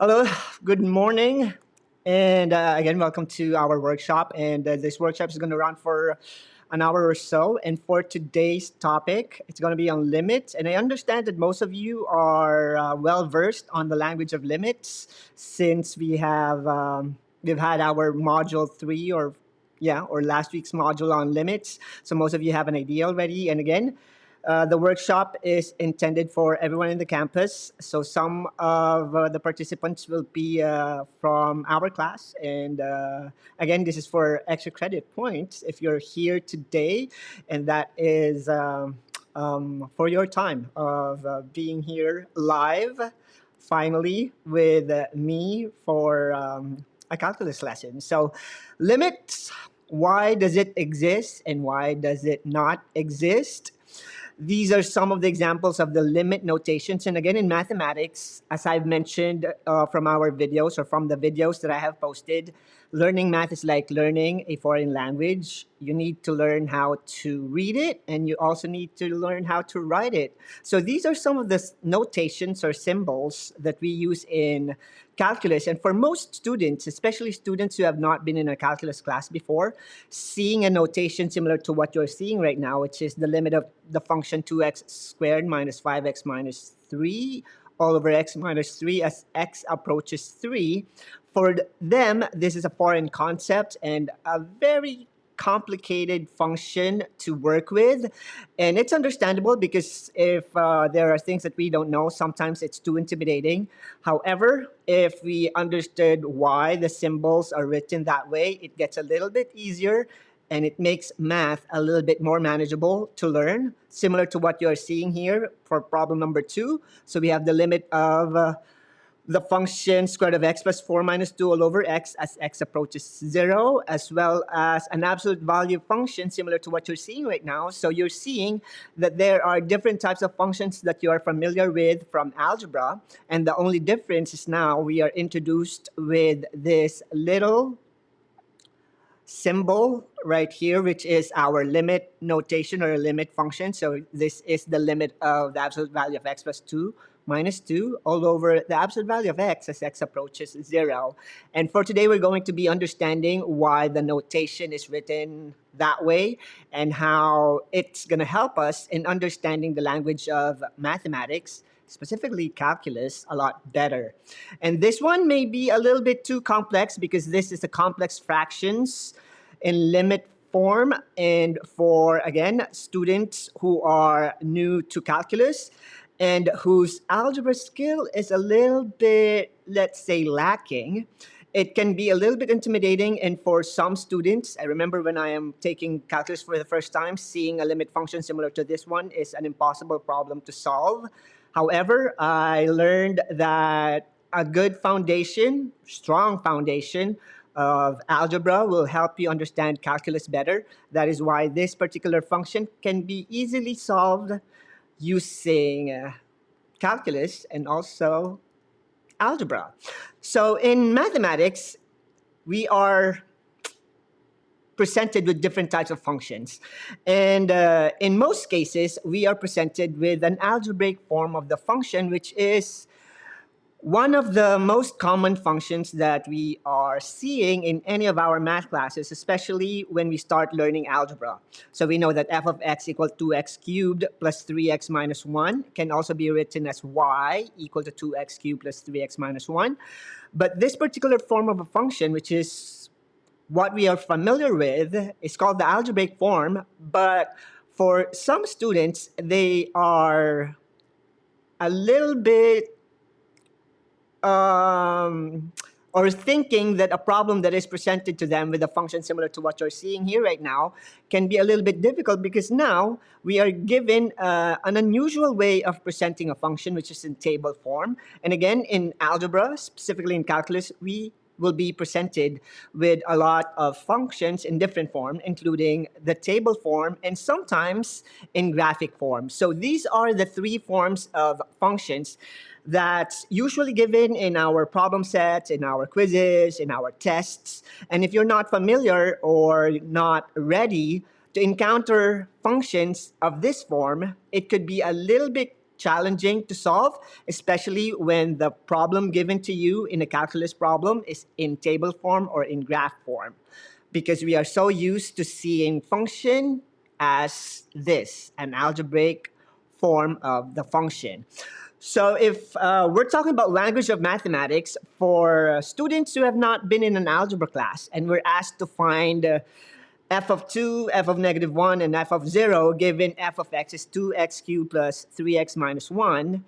Hello, good morning. And again, welcome to our workshop. And this workshop is going to run for an hour or so. And for today's topic, it's going to be on limits. And I understand that most of you are well versed on the language of limits since we've had our module 3 or last week's module on limits. So most of you have an idea already. And again, the workshop is intended for everyone in the campus. So some of the participants will be from our class. And again, this is for extra credit points if you're here today. And that is for your time of being here live, finally, with me for a calculus lesson. So limits, why does it exist and why does it not exist? These are some of the examples of the limit notations. And again, in mathematics, as I've mentioned from our videos or from the videos that I have posted, learning math is like learning a foreign language. You need to learn how to read it, and you also need to learn how to write it. So these are some of the notations or symbols that we use in calculus. And for most students, especially students who have not been in a calculus class before, seeing a notation similar to what you're seeing right now, which is the limit of the function 2x squared minus 5x minus 3 all over x minus 3 as x approaches 3. For them, this is a foreign concept and a very complicated function to work with. And it's understandable because if there are things that we don't know, sometimes it's too intimidating. However, if we understood why the symbols are written that way, it gets a little bit easier and it makes math a little bit more manageable to learn, similar to what you're seeing here for problem number 2. So we have the limit of the function square root of x plus 4 minus 2 all over x as x approaches 0, as well as an absolute value function similar to what you're seeing right now. So you're seeing that there are different types of functions that you are familiar with from algebra, and the only difference is now we are introduced with this little symbol right here, which is our limit notation or a limit function. So this is the limit of the absolute value of x plus 2 minus 2 all over the absolute value of x as x approaches 0. And for today, we're going to be understanding why the notation is written that way and how it's going to help us in understanding the language of mathematics, specifically calculus, a lot better. And this one may be a little bit too complex because this is a complex fractions in limit form. And for, again, students who are new to calculus and whose algebra skill is a little bit, let's say, lacking, it can be a little bit intimidating. And for some students, I remember when I am taking calculus for the first time, seeing a limit function similar to this one is an impossible problem to solve. However, I learned that a good foundation, strong foundation of algebra will help you understand calculus better. That is why this particular function can be easily solved using calculus and also algebra. So in mathematics, we are presented with different types of functions. And in most cases, we are presented with an algebraic form of the function, which is one of the most common functions that we are seeing in any of our math classes, especially when we start learning algebra. So we know that f of x equal to 2x cubed plus 3x minus 1 can also be written as y equal to 2x cubed plus 3x minus 1. But this particular form of a function, which is what we are familiar with, is called the algebraic form. But for some students, they are a little bit or thinking that a problem that is presented to them with a function similar to what you're seeing here right now can be a little bit difficult because now we are given an unusual way of presenting a function, which is in table form. And again, in algebra, specifically in calculus, we will be presented with a lot of functions in different form, including the table form and sometimes in graphic form. So these are the 3 forms of functions that's usually given in our problem sets, in our quizzes, in our tests. And if you're not familiar or not ready to encounter functions of this form, it could be a little bit challenging to solve, especially when the problem given to you in a calculus problem is in table form or in graph form, because we are so used to seeing function as this, an algebraic form of the function. So if we're talking about language of mathematics for students who have not been in an algebra class and we're asked to find f of 2, f of negative 1, and f of 0, given f of x is 2x cubed plus 3x minus 1,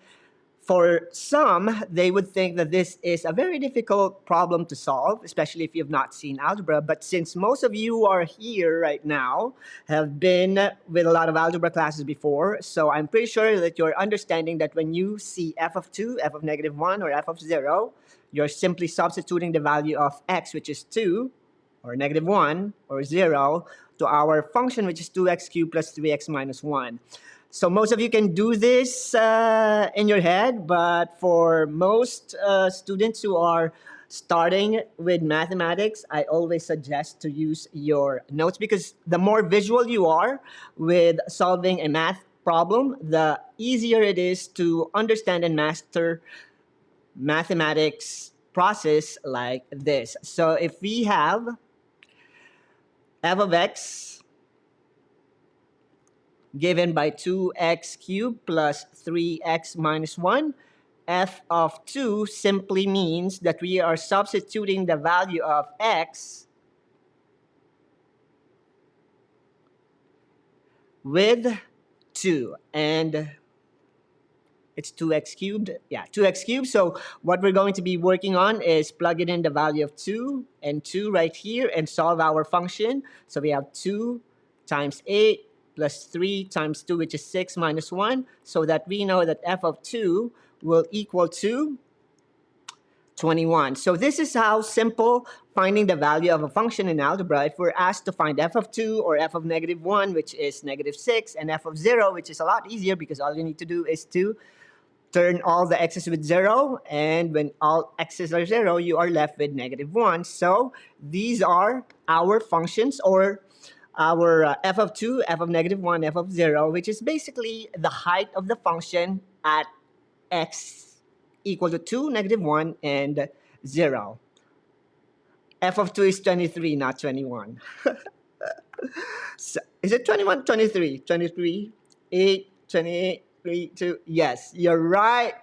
for some, they would think that this is a very difficult problem to solve, especially if you've not seen algebra. But since most of you are here right now, have been with a lot of algebra classes before, so I'm pretty sure that you're understanding that when you see f of 2, f of negative 1, or f of 0, you're simply substituting the value of x, which is 2, or negative 1, or 0, to our function, which is 2x cubed plus 3x minus 1. So most of you can do this in your head, but for most students who are starting with mathematics, I always suggest to use your notes, because the more visual you are with solving a math problem, the easier it is to understand and master mathematics process like this. So if we have f of x given by 2x cubed plus 3x minus 1, f of 2 simply means that we are substituting the value of x with 2. And it's 2x cubed. Yeah, 2x cubed. So what we're going to be working on is plugging in the value of 2 and 2 right here and solve our function. So we have 2 times 8 plus 3 times 2, which is 6 minus 1, so that we know that f of 2 will equal to 21. So this is how simple finding the value of a function in algebra. If we're asked to find f of 2 or f of negative 1, which is negative 6, and f of 0, which is a lot easier because all you need to do is to turn all the x's with 0, and when all x's are 0, you are left with negative 1. So these are our functions, or our f of 2, f of negative 1, f of 0, which is basically the height of the function at x equal to 2, negative 1, and 0. F of 2 is 23, not 21. So, is it 21, 23? 23, 8, 28, 3, 2. Yes, you're right.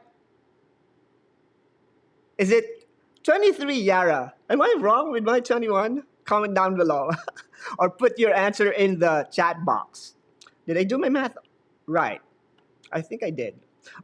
Is it 23, Yara? Am I wrong with my 21? Comment down below. Or put your answer in the chat box. Did I do my math right? I think I did.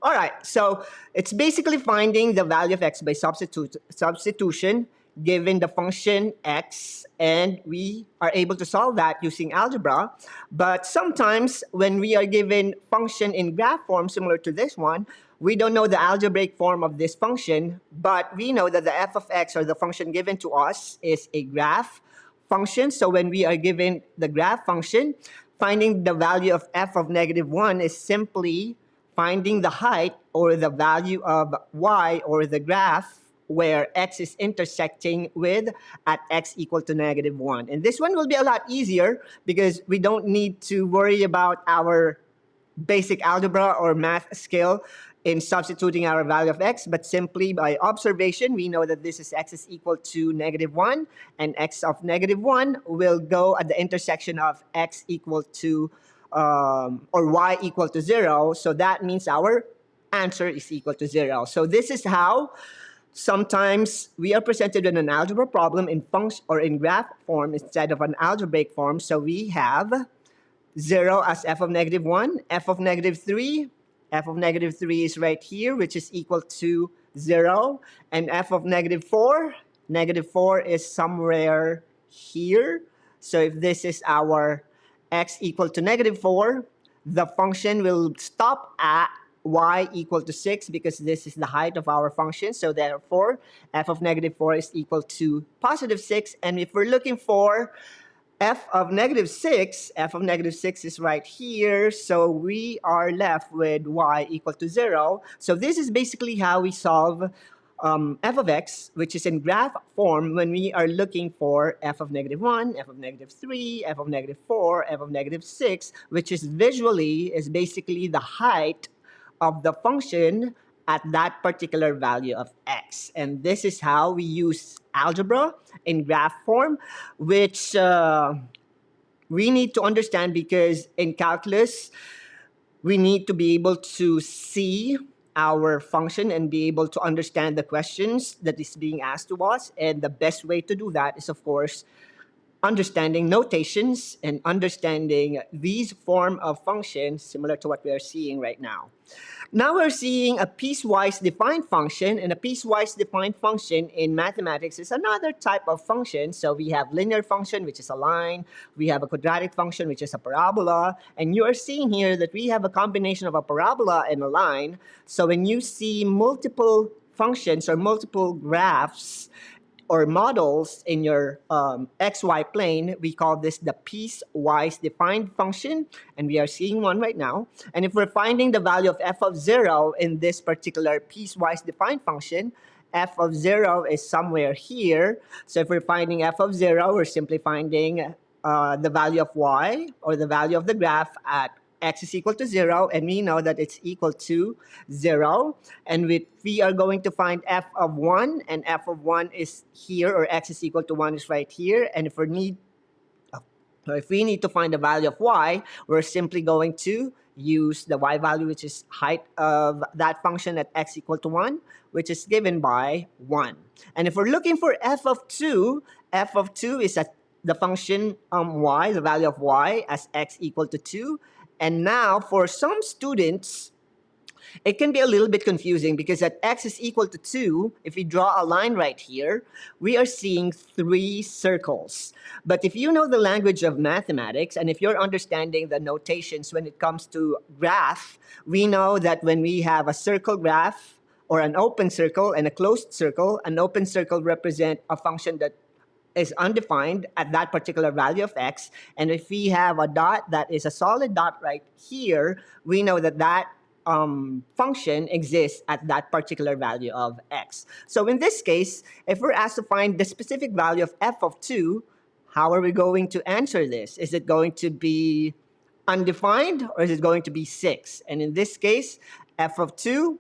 All right, so it's basically finding the value of x by substitution given the function x, and we are able to solve that using algebra. But sometimes when we are given function in graph form similar to this one, we don't know the algebraic form of this function, but we know that the f of x, or the function given to us, is a graph function. So when we are given the graph function, finding the value of f of negative 1 is simply finding the height, or the value of y, or the graph where x is intersecting with at x equal to negative 1. And this one will be a lot easier because we don't need to worry about our basic algebra or math skill in substituting our value of x, but simply by observation, we know that this is x is equal to negative 1, and x of negative 1 will go at the intersection of x equal to, or y equal to 0. So that means our answer is equal to 0. So this is how sometimes we are presented with an algebra problem in function or in graph form instead of an algebraic form. So we have 0 as f of negative 1, f of negative 3. F of negative 3 is right here, which is equal to 0. And f of negative 4 is somewhere here. So if this is our x equal to negative 4, the function will stop at y equal to 6 because this is the height of our function. So therefore, f of negative 4 is equal to positive 6. And if we're looking for f of negative 6 is right here. So we are left with y equal to 0. So this is basically how we solve f of x, which is in graph form, when we are looking for f of negative 1, f of negative 3, f of negative 4, f of negative 6, which is visually is basically the height of the function at that particular value of x. And this is how we use algebra in graph form, which we need to understand because in calculus, we need to be able to see our function and be able to understand the questions that is being asked to us. And the best way to do that is, of course, understanding notations and understanding these form of functions similar to what we are seeing right now. Now we're seeing a piecewise defined function, and a piecewise defined function in mathematics is another type of function. So we have linear function, which is a line. We have a quadratic function, which is a parabola. And you are seeing here that we have a combination of a parabola and a line. So when you see multiple functions or multiple graphs or models in your xy plane, we call this the piecewise defined function, and we are seeing one right now. And if we're finding the value of f of 0 in this particular piecewise defined function, f of 0 is somewhere here. So if we're finding f of 0, we're simply finding the value of y, or the value of the graph at x is equal to 0, and we know that it's equal to 0. And we are going to find f of 1, and f of 1 is here, or x is equal to 1 is right here. And if we need to find the value of y, we're simply going to use the y value, which is height of that function at x equal to 1, which is given by 1. And if we're looking for f of 2 is at the function y, the value of y as x equal to 2. And now, for some students, it can be a little bit confusing because at x is equal to 2, if we draw a line right here, we are seeing 3 circles. But if you know the language of mathematics, and if you're understanding the notations when it comes to graph, we know that when we have a circle graph, or an open circle and a closed circle, an open circle represents a function that is undefined at that particular value of x. And if we have a dot that is a solid dot right here, we know that that function exists at that particular value of x. So in this case, if we're asked to find the specific value of f of 2, how are we going to answer this? Is it going to be undefined, or is it going to be 6? And in this case, f of 2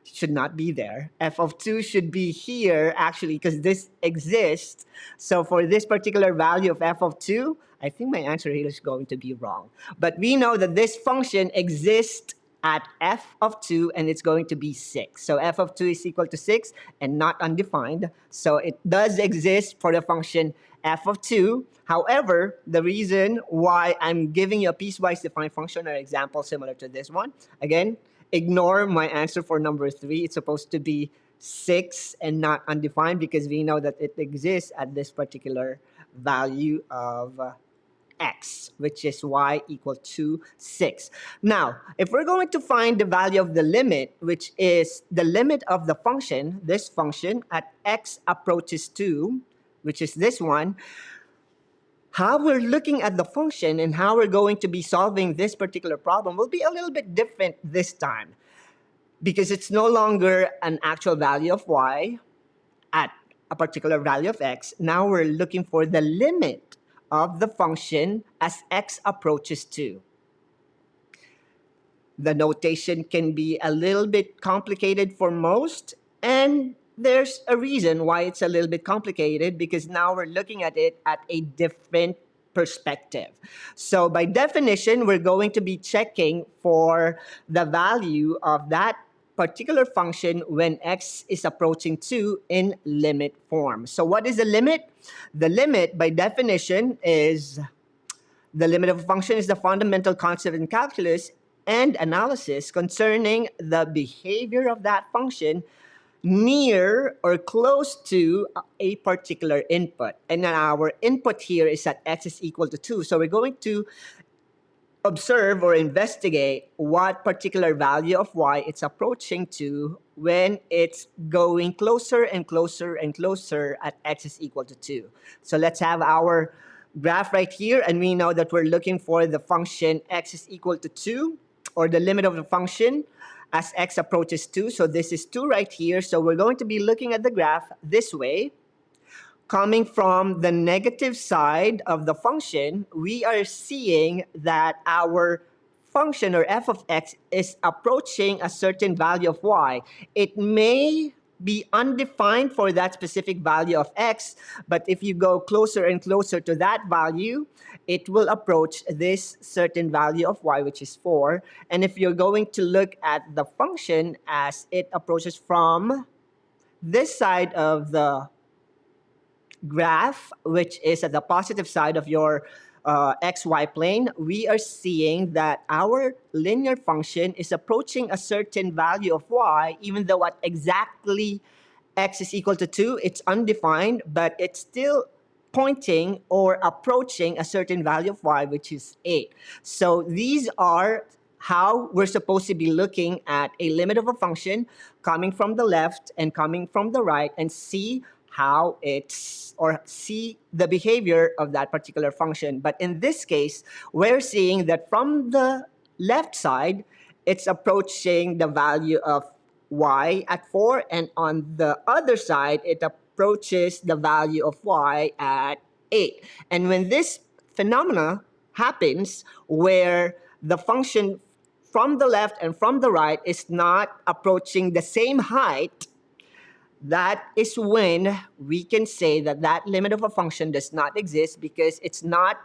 should not be there. F of 2 should be here, actually, because this exists. So for this particular value of f of 2, I think my answer here is going to be wrong. But we know that this function exists at f of 2, and it's going to be 6. So f of 2 is equal to 6 and not undefined. So it does exist for the function f of 2. However, the reason why I'm giving you a piecewise defined function or example similar to this one, again, ignore my answer for number 3. It's supposed to be 6 and not undefined because we know that it exists at this particular value of x, which is y equal to 6. Now, if we're going to find the value of the limit, which is the limit of the function, this function at x approaches 2, which is this one, how we're looking at the function and how we're going to be solving this particular problem will be a little bit different this time, because it's no longer an actual value of y at a particular value of x. Now we're looking for the limit of the function as x approaches 2. The notation can be a little bit complicated for most, and there's a reason why it's a little bit complicated, because now we're looking at it at a different perspective. So by definition, we're going to be checking for the value of that particular function when x is approaching 2 in limit form. So what is the limit? The limit, by definition, is the limit of a function is the fundamental concept in calculus and analysis concerning the behavior of that function near or close to a particular input. And then our input here is that x is equal to 2. So we're going to observe or investigate what particular value of y it's approaching to when it's going closer and closer and closer at x is equal to 2. So let's have our graph right here, and we know that we're looking for the function x is equal to 2, or the limit of the function as x approaches 2. So this is 2 right here. So we're going to be looking at the graph this way. Coming from the negative side of the function, we are seeing that our function or f of x is approaching a certain value of y. It may be undefined for that specific value of x, but if you go closer and closer to that value, it will approach this certain value of y, which is 4. And if you're going to look at the function as it approaches from this side of the graph, which is at the positive side of your xy plane, we are seeing that our linear function is approaching a certain value of y, even though at exactly x is equal to 2, it's undefined, but it's still pointing or approaching a certain value of y, which is 8. So these are how we're supposed to be looking at a limit of a function coming from the left and coming from the right, and see how it's, or see the behavior of that particular function. But in this case, we're seeing that from the left side, it's approaching the value of y at 4, and on the other side, it approaches the value of y at 8. And when this phenomena happens, where the function from the left and from the right is not approaching the same height, that is when we can say that that limit of a function does not exist, because it's not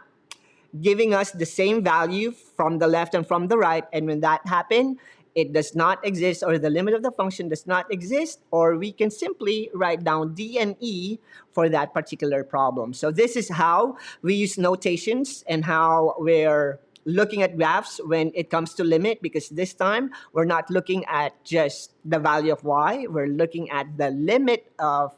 giving us the same value from the left and from the right. And when that happens, it does not exist, or the limit of the function does not exist, or we can simply write down D and E for that particular problem. So this is how we use notations and how we're looking at graphs when it comes to limit, because this time we're not looking at just the value of y, we're looking at the limit of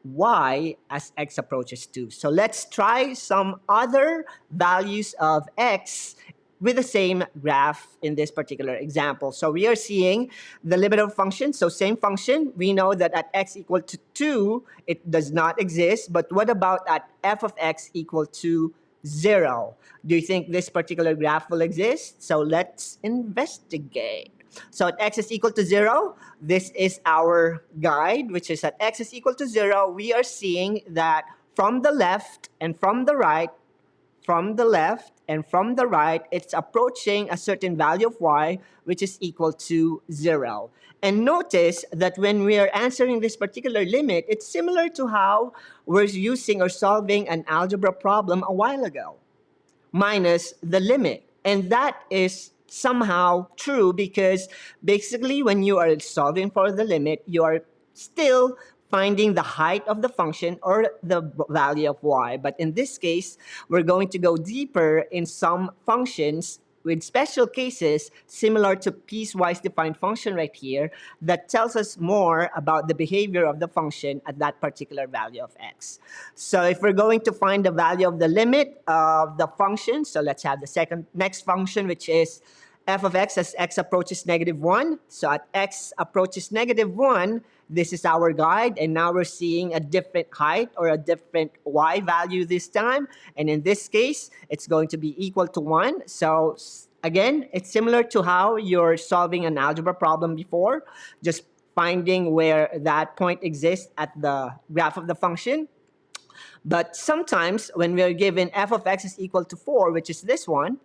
y as x approaches 2. So let's try some other values of x with the same graph in this particular example. So we are seeing the limit of function. So same function, we know that at x equal to 2, it does not exist. But what about at f of x equal to 0? Do you think this particular graph will exist? So let's investigate. So at x is equal to 0, this is our guide, which is at x is equal to 0, we are seeing that from the left and from the right, from the left and from the right, it's approaching a certain value of y, which is equal to 0. And notice that when we are answering this particular limit, it's similar to how we're using or solving an algebra problem a while ago, minus the limit. And that is somehow true, because basically when you are solving for the limit, you are still finding the height of the function or the value of y. But in this case, we're going to go deeper in some functions with special cases similar to piecewise defined function right here, that tells us more about the behavior of the function at that particular value of x. So if we're going to find the value of the limit of the function, so let's have the next function, which is f of x as x approaches -1. So at x approaches -1, this is our guide, and now we're seeing a different height or a different y value this time. And in this case, it's going to be equal to 1. So again, it's similar to how you're solving an algebra problem before, just finding where that point exists at the graph of the function. But sometimes when we're given f of x is equal to 4, which is this one,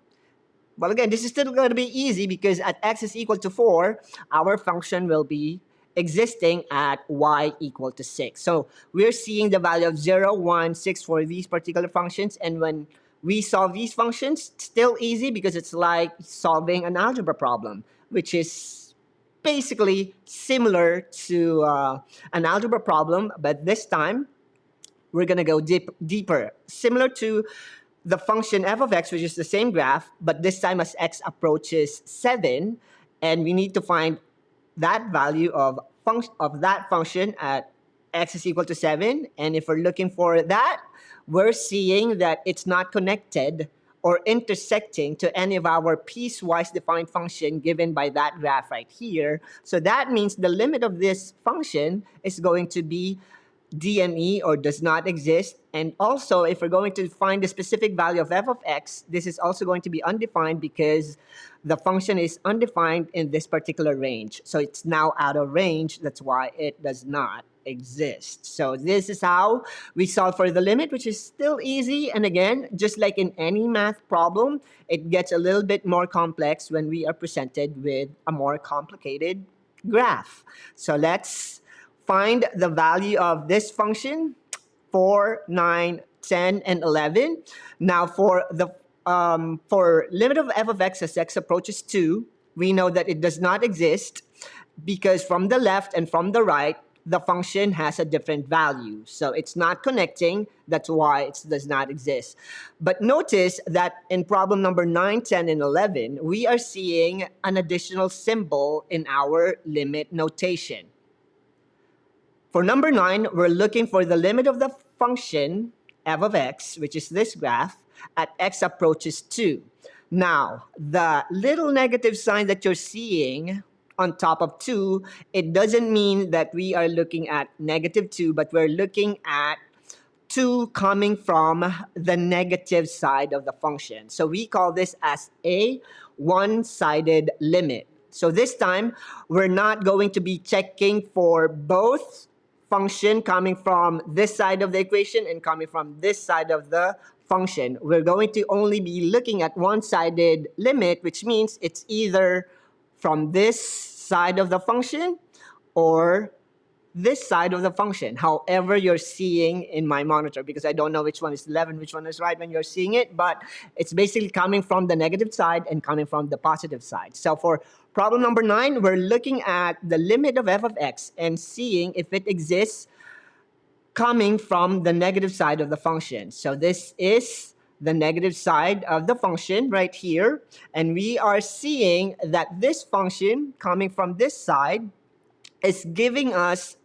well, again, this is still going to be easy, because at x is equal to 4, our function will be existing at y equal to 6. So we're seeing the value of 0, 1, 6 for these particular functions. And when we solve these functions, it's still easy, because it's like solving an algebra problem, which is basically similar to an algebra problem. But this time, we're going to go deeper, similar to the function f of x, which is the same graph, but this time as x approaches 7, and we need to find that value of that function at x is equal to 7. And if we're looking for that, we're seeing that it's not connected or intersecting to any of our piecewise defined function given by that graph right here. So that means the limit of this function is going to be D and E, or does not exist. And also, if we're going to find the specific value of f of x, this is also going to be undefined, because the function is undefined in this particular range. So it's now out of range. That's why it does not exist. So this is how we solve for the limit, which is still easy. And again, just like in any math problem, it gets a little bit more complex when we are presented with a more complicated graph. So let's find the value of this function, 4, 9, 10, and 11. Now for limit of f of x as x approaches 2, we know that it does not exist because from the left and from the right, the function has a different value. So it's not connecting. That's why it does not exist. But notice that in problem number 9, 10, and 11, we are seeing an additional symbol in our limit notation. For number 9, we're looking for the limit of the function f of x, which is this graph, at x approaches 2. Now, the little negative sign that you're seeing on top of 2, it doesn't mean that we are looking at negative 2, but we're looking at 2 coming from the negative side of the function. So we call this as a one-sided limit. So this time, we're not going to be checking for both function coming from this side of the equation and coming from this side of the function. We're going to only be looking at one-sided limit, which means it's either from this side of the function or this side of the function, however you're seeing in my monitor, because I don't know which one is 11, which one is right when you're seeing it, but it's basically coming from the negative side and coming from the positive side. So for problem number 9, we're looking at the limit of f of x and seeing if it exists coming from the negative side of the function. So this is the negative side of the function right here, and we are seeing that this function coming from this side is giving us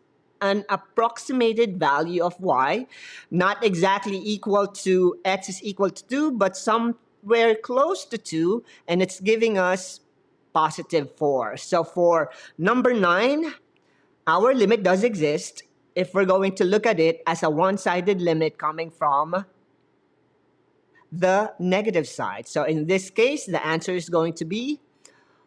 an approximated value of y, not exactly equal to x is equal to 2, but somewhere close to 2, and it's giving us positive 4. So for number 9, our limit does exist if we're going to look at it as a one-sided limit coming from the negative side. So in this case, the answer is going to be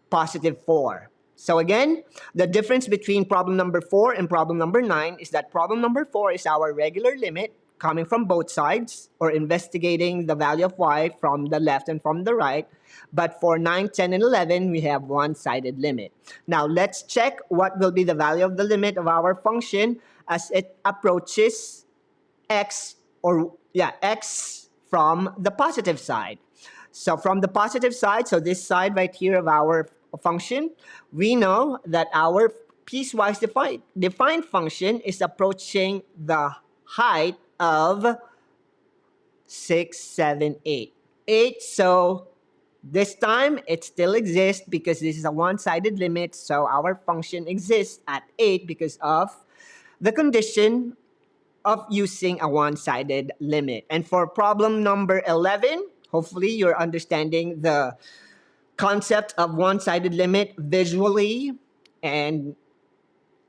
positive 4. So again, the difference between problem number 4 and problem number 9 is that problem number 4 is our regular limit coming from both sides, or investigating the value of y from the left and from the right. But for 9, 10, and 11, we have one-sided limit. Now let's check what will be the value of the limit of our function as it approaches x, x from the positive side. So from the positive side, so this side right here of our function, we know that our piecewise defined function is approaching the height of 6, 7, 8. 8, so this time it still exists because this is a one-sided limit, so our function exists at 8 because of the condition of using a one-sided limit. And for problem number 11, hopefully you're understanding the concept of one-sided limit visually, and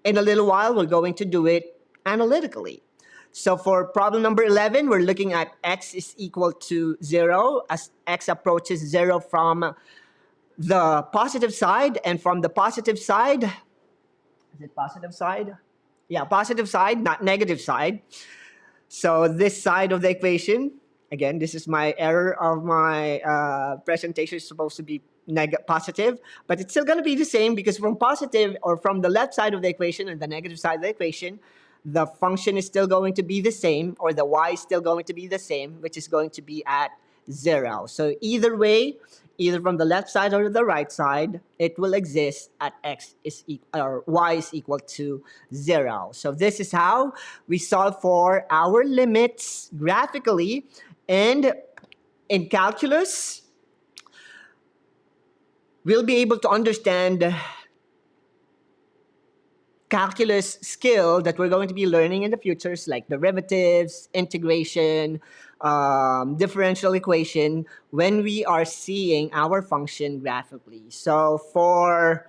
in a little while we're going to do it analytically. So for problem number 11, we're looking at x is equal to 0 as x approaches 0 from the positive side, and from the positive side, is it positive side? Yeah, positive side, not negative side. So this side of the equation, again, this is my error of my presentation, is supposed to be positive, but it's still going to be the same because from positive, or from the left side of the equation and the negative side of the equation, the function is still going to be the same, or the y is still going to be the same, which is going to be at 0. So either way, either from the left side or the right side, it will exist at x is or y is equal to 0. So this is how we solve for our limits graphically. And in calculus, we'll be able to understand calculus skill that we're going to be learning in the futures, like derivatives, integration, differential equation, when we are seeing our function graphically. So for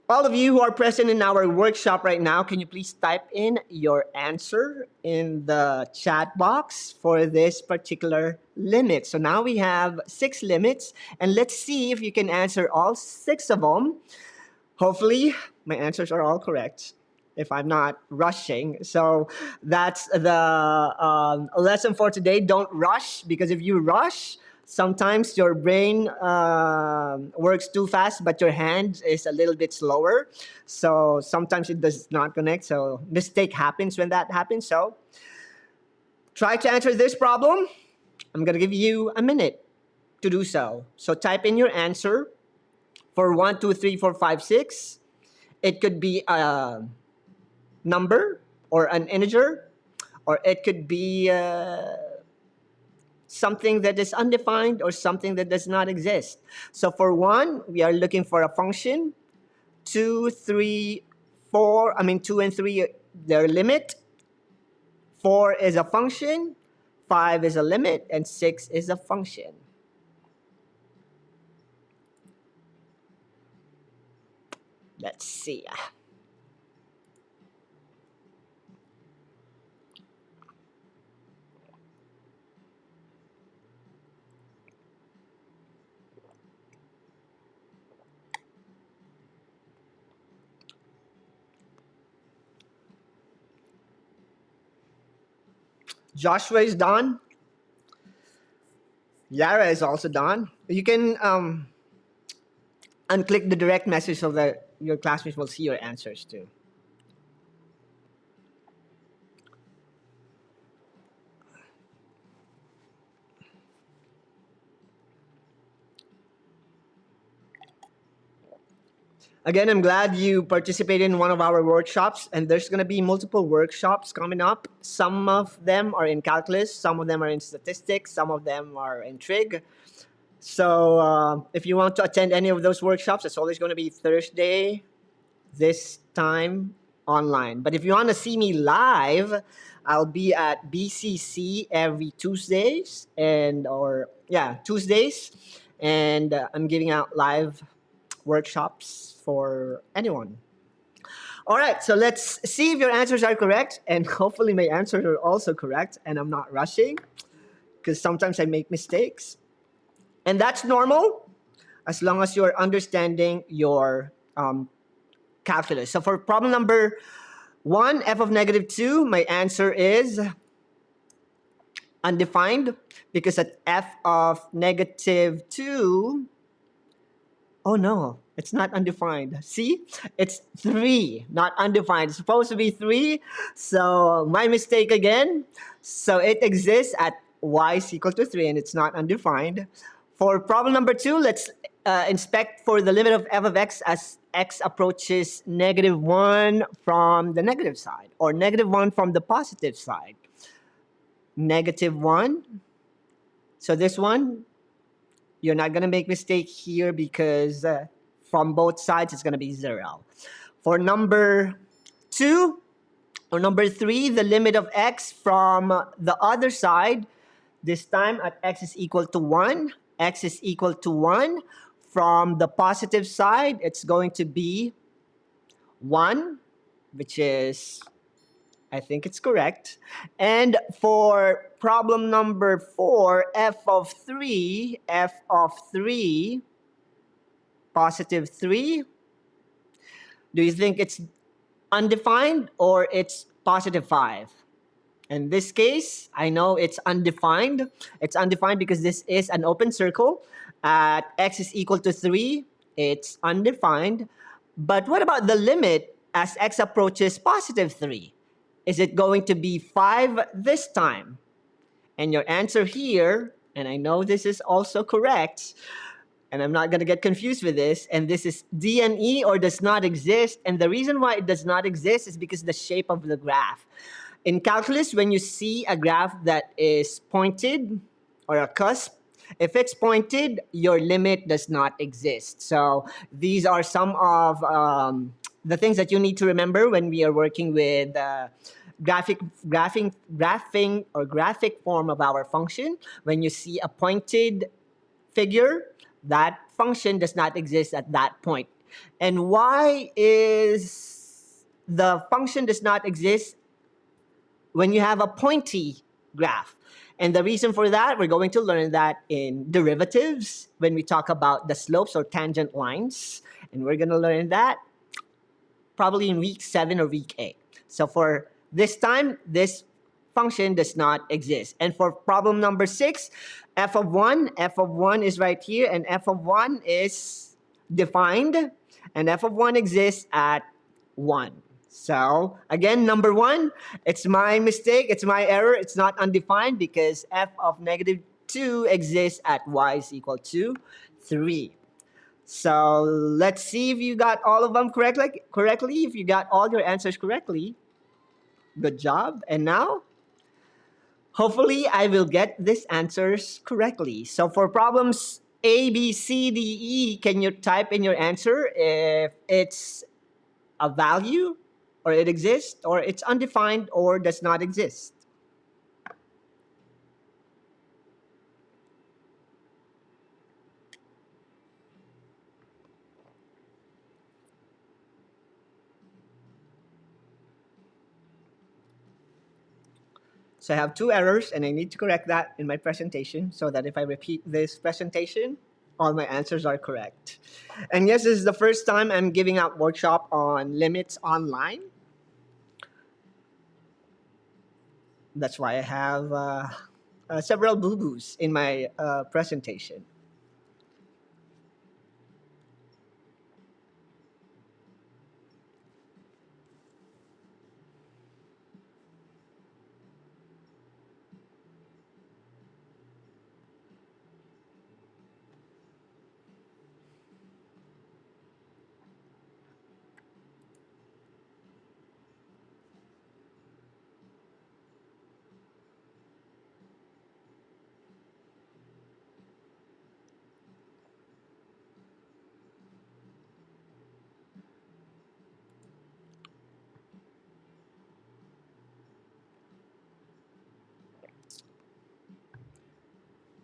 all of you who are present in our workshop right now, can you please type in your answer in the chat box for this particular limit? So now we have 6 limits, and let's see if you can answer all 6 of them Hopefully, my answers are all correct if I'm not rushing. So that's the lesson for today. Don't rush, because if you rush, sometimes your brain works too fast, but your hand is a little bit slower. So sometimes it does not connect. So mistake happens when that happens. So try to answer this problem. I'm going to give you a minute to do so. So type in your answer for 1, 2, 3, 4, 5, 6. It could be a number or an integer, or it could be something that is undefined or something that does not exist. So for 1, we are looking for a function. 2, 3, 4, 2 and 3, their limit. 4 is a function, 5 is a limit, and 6 is a function. Let's see. Joshua is done. Yara is also done. You can unclick the direct message so that your classmates will see your answers too. Again, I'm glad you participated in one of our workshops, and there's going to be multiple workshops coming up. Some of them are in calculus, some of them are in statistics, some of them are in trig. So if you want to attend any of those workshops, it's always going to be Thursday, this time online. But if you want to see me live, I'll be at BCC every Tuesdays Tuesdays, and I'm giving out live workshops for anyone. All right, so let's see if your answers are correct, and hopefully my answers are also correct, and I'm not rushing, because sometimes I make mistakes. And that's normal, as long as you're understanding your calculus. So for problem number 1, f of negative 2, my answer is undefined, because at f of negative 2, oh no, it's not undefined. See, it's 3, not undefined. It's supposed to be 3, so my mistake again. So it exists at y is equal to 3, and it's not undefined. For problem number 2, let's inspect for the limit of f of x as x approaches negative 1 from the negative side, or negative 1 from the positive side. Negative 1. So this one, you're not going to make mistake here, because from both sides, it's going to be 0. For number 2 or number 3, the limit of x from the other side, this time at x is equal to 1. X is equal to 1. From the positive side, it's going to be 1, which is, I think it's correct. And for problem number 4, f of 3, positive 3, do you think it's undefined or it's positive 5? In this case, I know it's undefined. It's undefined because this is an open circle. At x is equal to 3, it's undefined. But what about the limit as x approaches positive 3? Is it going to be 5 this time? And your answer here, and I know this is also correct, and I'm not going to get confused with this, and this is D and E, or does not exist. And the reason why it does not exist is because the shape of the graph. In calculus, when you see a graph that is pointed or a cusp, if it's pointed, your limit does not exist. So these are some of the things that you need to remember when we are working with graphing or graphic form of our function. When you see a pointed figure, that function does not exist at that point. And why is the function does not exist when you have a pointy graph? And the reason for that, we're going to learn that in derivatives when we talk about the slopes or tangent lines. And we're going to learn that probably in week 7 or week 8. So for this time, this function does not exist. And for problem number 6, f of 1 is right here, and f of 1 is defined, and f of 1 exists at 1. So again, number 1, it's my mistake, it's my error, it's not undefined because f of negative 2 exists at y is equal to 3. So let's see if you got all of them correctly. If you got all your answers correctly, good job. And now, hopefully, I will get these answers correctly. So for problems A, B, C, D, E, can you type in your answer if it's a value, or it exists, or it's undefined, or does not exist? So I have 2 errors, and I need to correct that in my presentation so that if I repeat this presentation, all my answers are correct. And yes, this is the first time I'm giving out workshop on limits online. That's why I have several boo-boos in my presentation.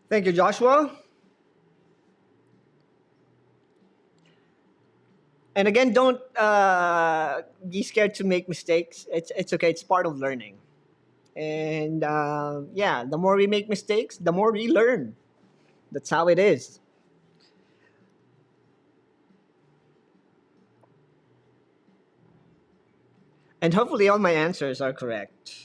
Thank you, Joshua. And again, don't be scared to make mistakes. It's okay. It's part of learning. And yeah, the more we make mistakes, the more we learn. That's how it is. And hopefully all my answers are correct.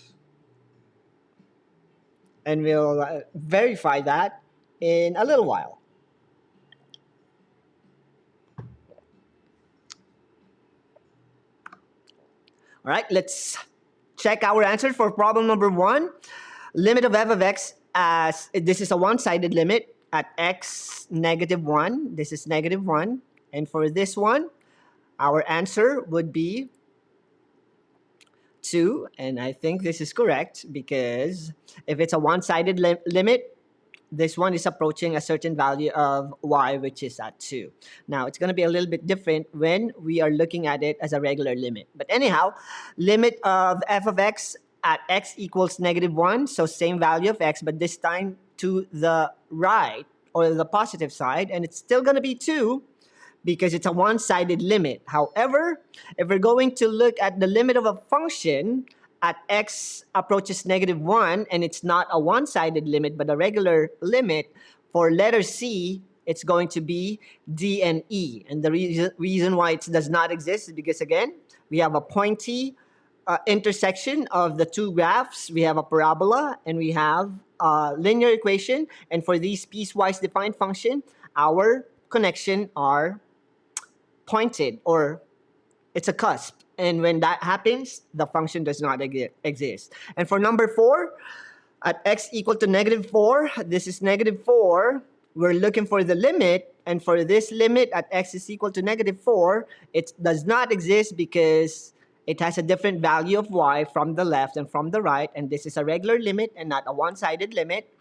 And we'll verify that in a little while. All right, let's check our answer for problem number 1. Limit of f of x, as this is a one-sided limit at x negative 1. This is negative 1. And for this one, our answer would be 2. And I think this is correct because if it's a one-sided limit, this one is approaching a certain value of y, which is at 2. Now, it's going to be a little bit different when we are looking at it as a regular limit. But anyhow, limit of f of x at x equals negative 1, so same value of x, but this time to the right, or the positive side, and it's still going to be 2 because it's a one-sided limit. However, if we're going to look at the limit of a function at x approaches negative 1, and it's not a one-sided limit but a regular limit, for letter C, it's going to be D and E. And the reason why it does not exist is because, again, we have a pointy intersection of the two graphs. We have a parabola and we have a linear equation. And for these piecewise defined function, our connection are pointed, or it's a cusp. And when that happens, the function does not exist. And for number 4, at x equal to negative 4, this is negative 4. We're looking for the limit. And for this limit at x is equal to negative 4, it does not exist because it has a different value of y from the left and from the right. And this is a regular limit and not a one-sided limit.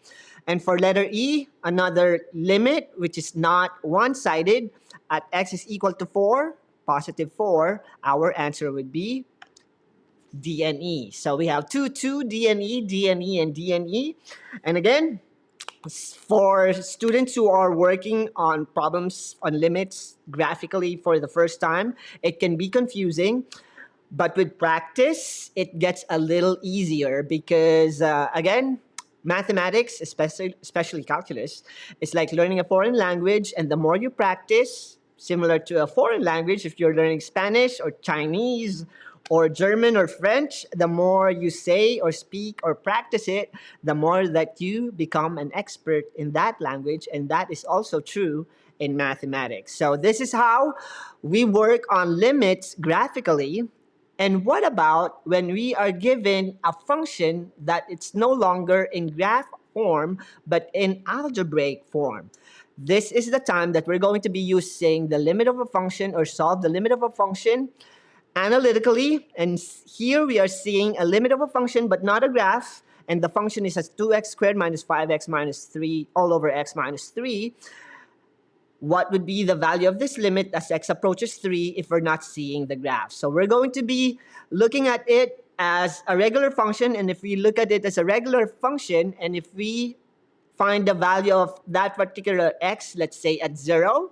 And for letter E, another limit, which is not one-sided. At x is equal to 4, positive 4, our answer would be D and E. So we have 2, D and E, D and E, and D and E. And again, for students who are working on problems on limits graphically for the first time, it can be confusing. But with practice, it gets a little easier because, again, mathematics, especially calculus, is like learning a foreign language. And the more you practice, similar to a foreign language. If you're learning Spanish or Chinese or German or French, the more you say or speak or practice it, the more that you become an expert in that language. And that is also true in mathematics. So this is how we work on limits graphically. And what about when we are given a function that it's no longer in graph form, but in algebraic form? This is the time that we're going to be using the limit of a function or solve the limit of a function analytically. And here we are seeing a limit of a function, but not a graph. And the function is as 2x squared minus 5x minus 3 all over x minus 3. What would be the value of this limit as x approaches 3 if we're not seeing the graph? So we're going to be looking at it as a regular function. And if we look at it as a regular function, and if we find the value of that particular x, let's say at 0,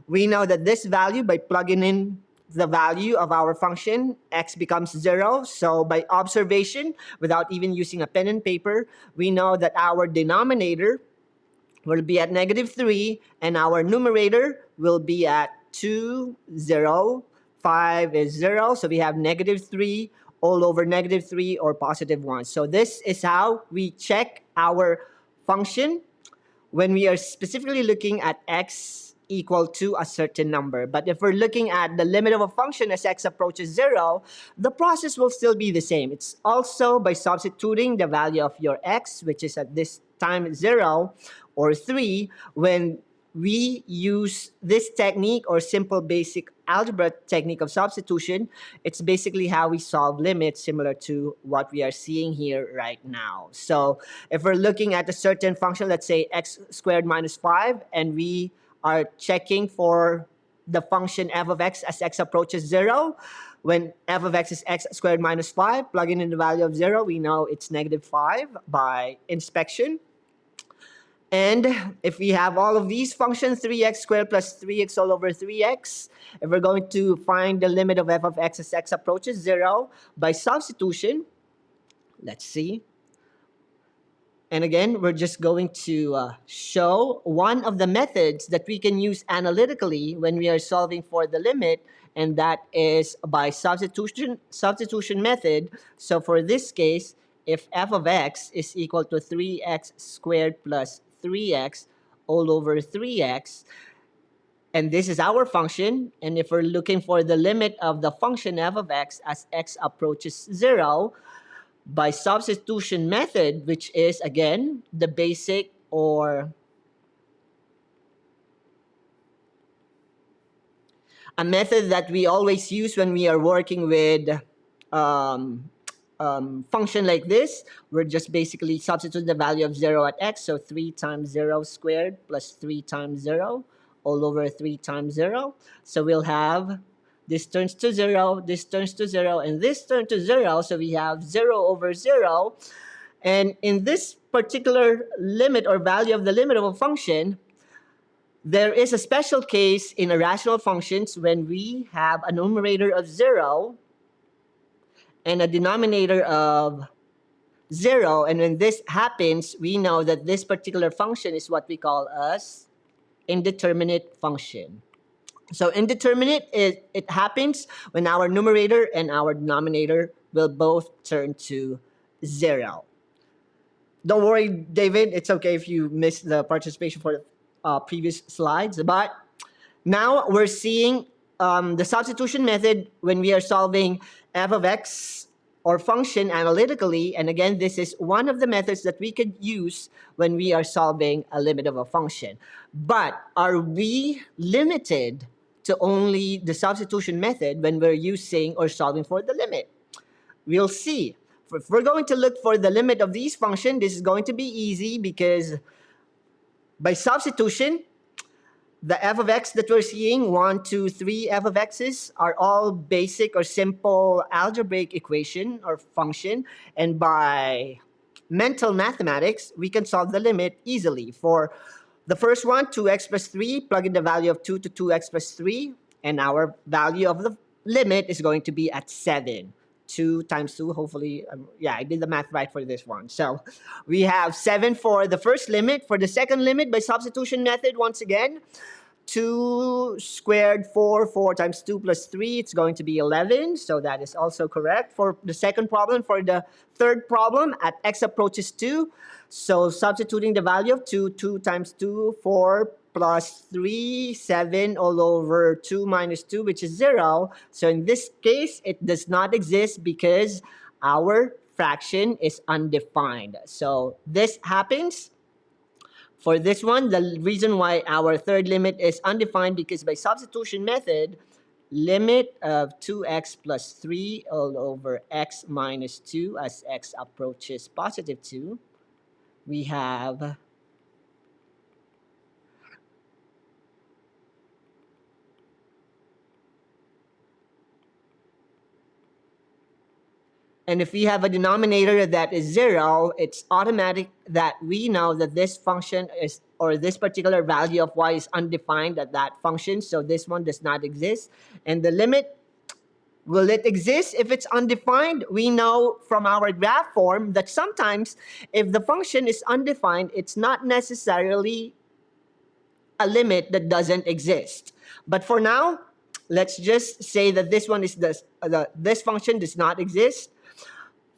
we know that this value, by plugging in the value of our function, x becomes 0. So by observation, without even using a pen and paper, we know that our denominator will be at -3, and our numerator will be at 2, 0. 5 is 0, so we have -3 all over -3 or +1. So this is how we check our function when we are specifically looking at x equal to a certain number. But if we're looking at the limit of a function as x approaches 0, the process will still be the same. It's also by substituting the value of your x, which is at this time 0 or 3, when we use this technique or simple basic algebra technique of substitution. It's basically how we solve limits, similar to what we are seeing here right now. So if we're looking at a certain function, let's say x squared minus 5, and we are checking for the function f of x as x approaches 0. When f of x is x squared minus 5, plugging in the value of 0, we know it's -5 by inspection. And if we have all of these functions, 3x squared plus 3x all over 3x, if we're going to find the limit of f of x as x approaches 0 by substitution, let's see. And again, we're just going to show one of the methods that we can use analytically when we are solving for the limit, and that is by substitution method. So for this case, if f of x is equal to 3x squared plus 3x all over 3x, and this is our function, and if we're looking for the limit of the function f of x as x approaches 0, by substitution method, which is, again, the basic or a method that we always use when we are working with function like this, we're just basically substitute the value of 0 at x, so 3 times 0 squared plus 3 times 0 all over 3 times 0. So we'll have this turns to 0, this turns to 0, and this turns to 0. So we have 0 over 0. And in this particular limit or value of the limit of a function, there is a special case in irrational functions when we have a numerator of 0 and a denominator of 0. And when this happens, we know that this particular function is what we call as indeterminate function. So indeterminate, it happens when our numerator and our denominator will both turn to 0. Don't worry, David. It's okay if you missed the participation for the previous slides. But now we're seeing the substitution method when we are solving f of x or function analytically. And again, this is one of the methods that we could use when we are solving a limit of a function. But are we limited to only the substitution method when we're using or solving for the limit? We'll see. If we're going to look for the limit of these functions, this is going to be easy because by substitution, the f of x that we're seeing, 1, 2, 3 f of x's, are all basic or simple algebraic equation or function. And by mental mathematics, we can solve the limit easily. For the first one, 2x plus 3, plug in the value of 2 to 2x plus 3, and our value of the limit is going to be at 7. 2 times 2, hopefully, yeah, I did the math right for this one. So we have 7 for the first limit. For the second limit, by substitution method, once again, 2 squared 4, 4 times 2 plus 3, it's going to be 11. So that is also correct for the second problem. For the third problem, at x approaches 2, so substituting the value of 2, 2 times 2, 4 plus 3, 7 all over 2 minus 2, which is 0. So in this case, it does not exist because our fraction is undefined. So this happens. For this one, the reason why our third limit is undefined because by substitution method, limit of 2x plus 3 all over x minus 2 as x approaches positive 2, we have and if we have a denominator that is 0, it's automatic that we know that this function is, or this particular value of y is undefined at that function, so this one does not exist. And the limit, will it exist if it's undefined? We know from our graph form that sometimes if the function is undefined, it's not necessarily a limit that doesn't exist. But for now, let's just say that this one is this function does not exist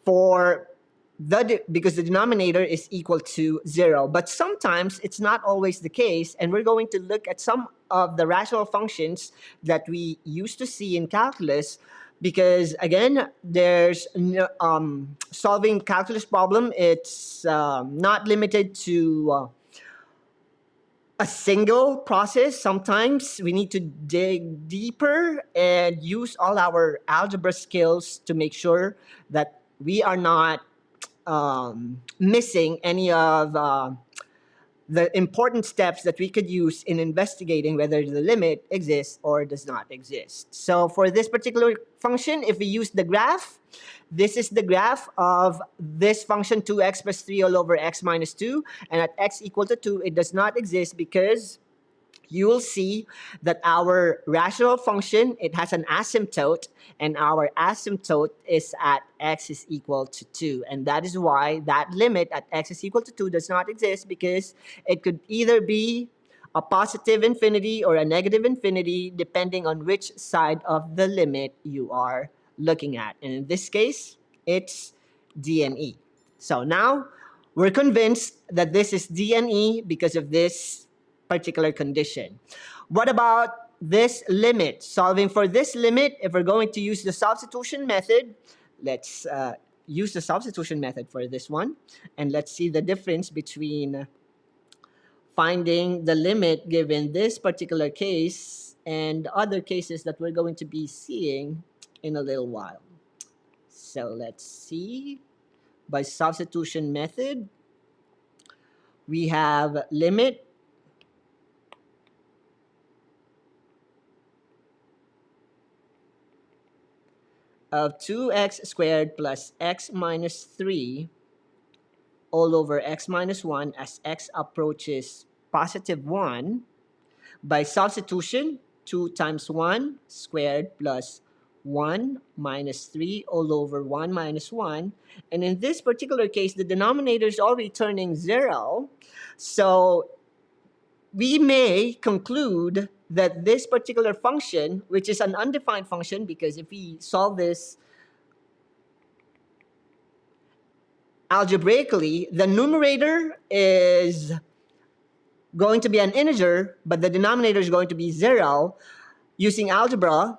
for because the denominator is equal to 0. But sometimes it's not always the case, and we're going to look at some of the rational functions that we used to see in calculus, because again, there's solving calculus problem. It's not limited to a single process. Sometimes we need to dig deeper and use all our algebra skills to make sure that we are not missing any of the important steps that we could use in investigating whether the limit exists or does not exist. So for this particular function, if we use the graph, this is the graph of this function 2x plus 3 all over x minus 2. And at x equal to 2, it does not exist because you will see that our rational function, it has an asymptote, and our asymptote is at x is equal to 2. And that is why that limit at x is equal to 2 does not exist, because it could either be a positive infinity or a negative infinity depending on which side of the limit you are looking at. And in this case, it's D and E. So now we're convinced that this is D and E because of this particular condition. What about this limit? Solving for this limit, if we're going to use the substitution method, let's use the substitution method for this one. And let's see the difference between finding the limit given this particular case and other cases that we're going to be seeing in a little while. So let's see. By substitution method, we have limit of 2x squared plus x minus 3 all over x minus 1 as x approaches positive 1. By substitution, 2 times 1 squared plus 1 minus 3 all over 1 minus 1. And in this particular case, the denominator is already turning 0. So we may conclude that this particular function, which is an undefined function, because if we solve this algebraically, the numerator is going to be an integer, but the denominator is going to be 0. Using algebra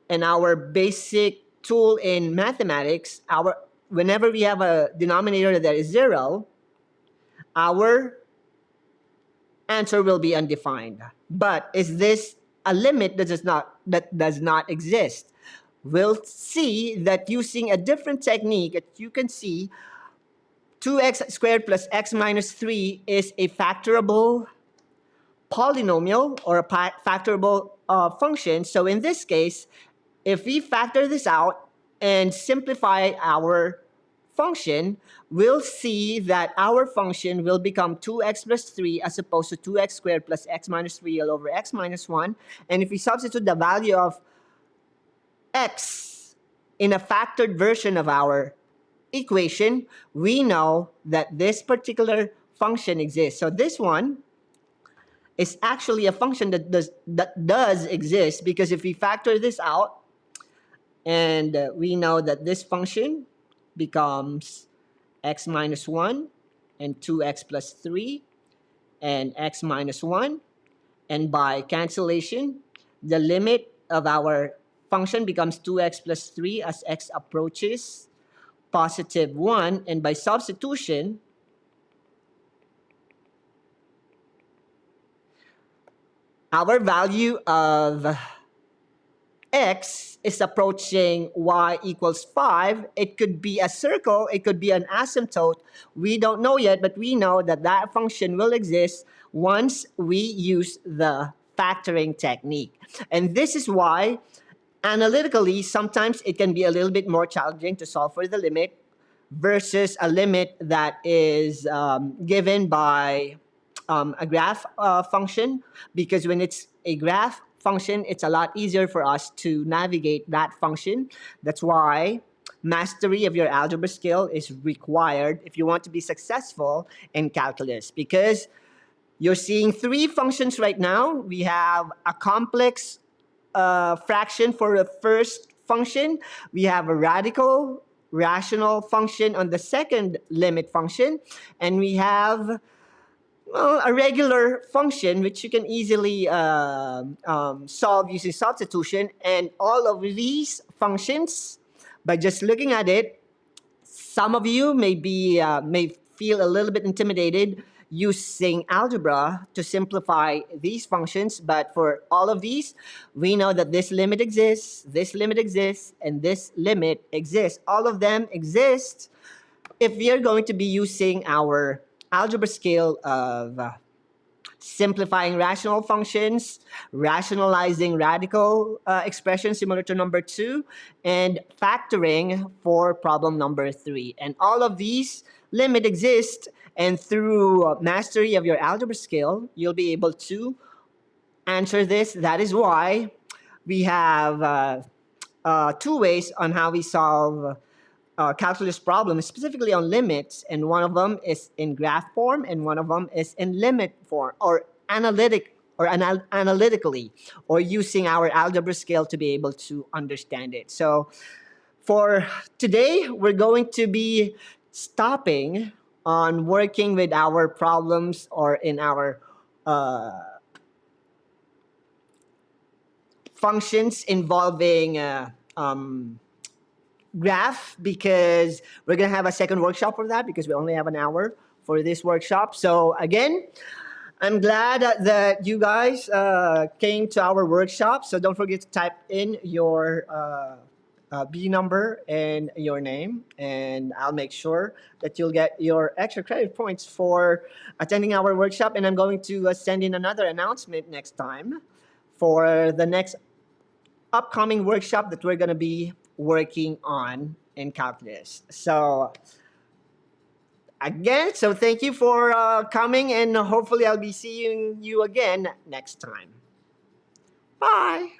and our basic tool in mathematics, whenever we have a denominator that is 0, our answer will be undefined. But is this a limit that does not exist? We'll see that using a different technique, that you can see 2x squared plus x minus 3 is a factorable polynomial or a factorable function. So in this case, if we factor this out and simplify our function, we'll see that our function will become 2x plus 3 as opposed to 2x squared plus x minus 3 all over x minus 1. And if we substitute the value of x in a factored version of our equation, we know that this particular function exists. So this one is actually a function that does exist, because if we factor this out, and we know that this function becomes x minus 1 and 2x plus 3 and x minus 1, and by cancellation, the limit of our function becomes 2x plus 3 as x approaches positive 1, and by substitution, our value of x is approaching y equals 5. It could be a circle, it could be an asymptote. We don't know yet, but we know that that function will exist once we use the factoring technique. And this is why analytically, sometimes it can be a little bit more challenging to solve for the limit versus a limit that is given by a graph function, because when it's a graph function, it's a lot easier for us to navigate that function. That's why mastery of your algebra skill is required if you want to be successful in calculus, because you're seeing three functions right now. We have a complex fraction for the first function. We have a radical rational function on the second limit function. And we have, well, a regular function which you can easily solve using substitution. And all of these functions, by just looking at it, some of you may feel a little bit intimidated using algebra to simplify these functions, but for all of these, we know that this limit exists, and this limit exists. All of them exist if we are going to be using our algebra skill of simplifying rational functions, rationalizing radical expressions similar to number 2, and factoring for problem number 3. And all of these limit exist, and through mastery of your algebra skill, you'll be able to answer this. That is why we have two ways on how we solve calculus problems, specifically on limits, and one of them is in graph form, and one of them is in limit form, or analytically, or using our algebra skill to be able to understand it. So for today, we're going to be stopping on working with our problems or in our functions involving graph, because we're going to have a second workshop for that, because we only have an hour for this workshop. So again, I'm glad that you guys came to our workshop. So don't forget to type in your B number and your name, and I'll make sure that you'll get your extra credit points for attending our workshop. And I'm going to send in another announcement next time for the next upcoming workshop that we're going to be working on in calculus. So again, so thank you for coming, and hopefully I'll be seeing you again next time. Bye.